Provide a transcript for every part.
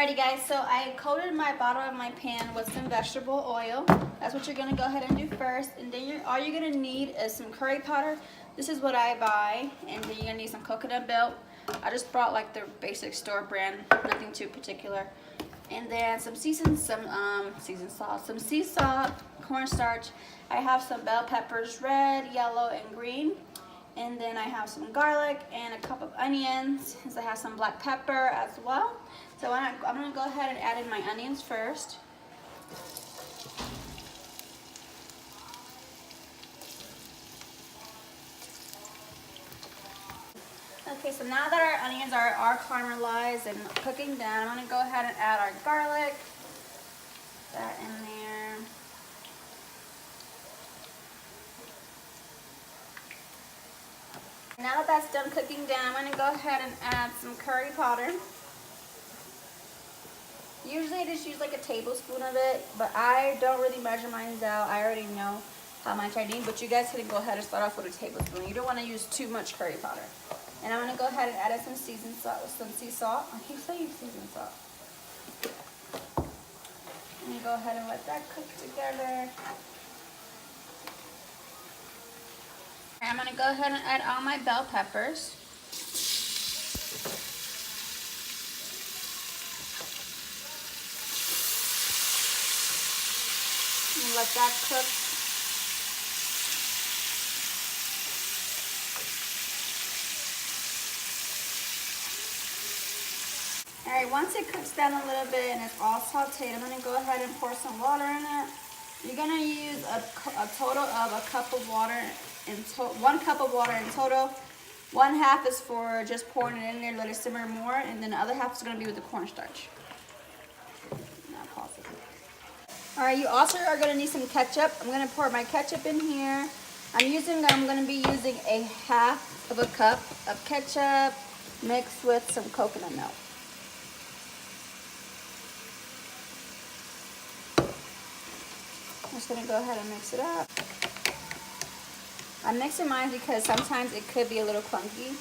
Alrighty guys, so I coated my bottom of my pan with some vegetable oil. That's what you're gonna go ahead and do first. And then all you're gonna need is some curry powder. This is what I buy. And then you're gonna need some coconut milk. I just brought like the basic store brand, nothing too particular. And then some seasoned salt, some sea salt, cornstarch. I have some bell peppers, red, yellow, and green. And then I have some garlic and a cup of onions. And I have some black pepper as well. So I'm gonna go ahead and add in my onions first. Okay, so now that our onions are caramelized and cooking down, I'm gonna go ahead and add our garlic. That in there. Now that that's done cooking down, I'm gonna go ahead and add some curry powder. Usually I just use like a tablespoon of it, but I don't really measure mine out. I already know how much I need, but you guys can go ahead and start off with a tablespoon. You don't want to use too much curry powder. And I'm going to go ahead and add in some seasoned salt, some sea salt. I keep saying seasoned salt. I'm going to go ahead and let that cook together. I'm going to go ahead and add all my bell peppers. And let that cook. Alright, once it cooks down a little bit and it's all sauteed, I'm going to go ahead and pour some water in it. You're going to use a total of a cup of water, 1 cup of water in total. 1/2 is for just pouring it in there, let it simmer more, and then the other half is going to be with the cornstarch. Alright, you also are going to need some ketchup. I'm going to pour my ketchup in here. I'm going to be using a 1/2 of a cup of ketchup mixed with some coconut milk. I'm just going to go ahead and mix it up. I'm mixing mine because sometimes it could be a little clunky,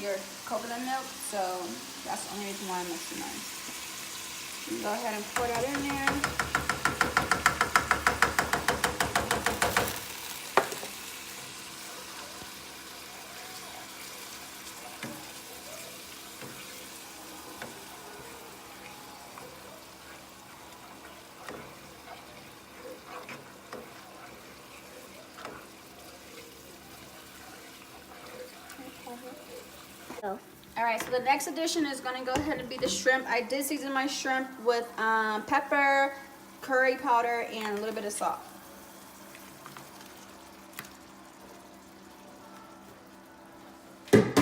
your coconut milk, so that's the only reason why I'm mixing mine. You can go ahead and pour that in there. Alright, so the next addition is going to go ahead and be the shrimp. I did season my shrimp with pepper, curry powder, and a little bit of salt. I'm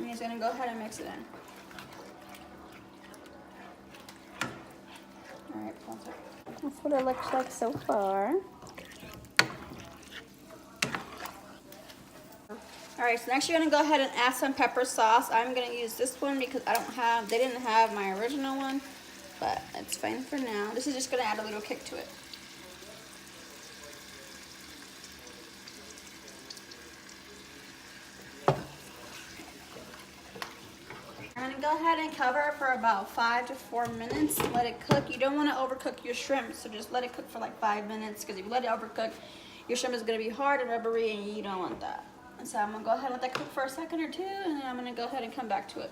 just going to go ahead and mix it in. Alright, pause it. That's what it looks like so far. Alright, so next you're going to go ahead and add some pepper sauce. I'm going to use this one because they didn't have my original one, but it's fine for now. This is just going to add a little kick to it. I'm going to go ahead and cover it for about 5 to 4 minutes. Let it cook. You don't want to overcook your shrimp, so just let it cook for like 5 minutes, because if you let it overcook, your shrimp is going to be hard and rubbery, and you don't want that. So I'm going to go ahead and let that cook for a second or two, and then I'm going to go ahead and come back to it.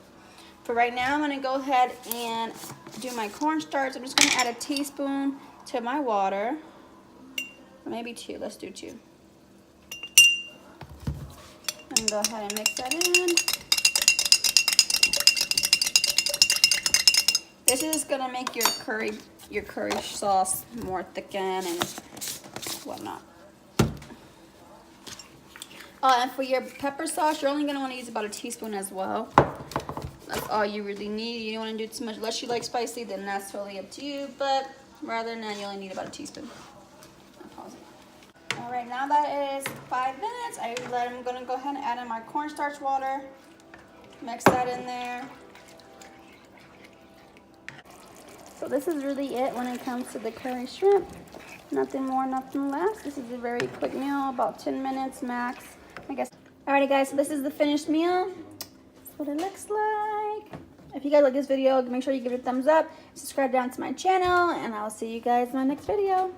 For right now, I'm going to go ahead and do my cornstarch. I'm just going to add a teaspoon to my water. Or maybe 2. Let's do 2. And go ahead and mix that in. This is going to make your curry sauce more thickened and whatnot. And for your pepper sauce, you're only going to want to use about a teaspoon as well. That's all you really need. You don't want to do too much. Unless you like spicy, then that's totally up to you. But rather than that, you only need about a teaspoon. I'll pause it. Alright, now that it is 5 minutes, I'm going to go ahead and add in my cornstarch water. Mix that in there. So this is really it when it comes to the curry shrimp. Nothing more, nothing less. This is a very quick meal, about 10 minutes max, I guess. Alrighty guys, so this is the finished meal. That's what it looks like. If you guys like this video, make sure you give it a thumbs up, subscribe down to my channel, and I'll see you guys in my next video.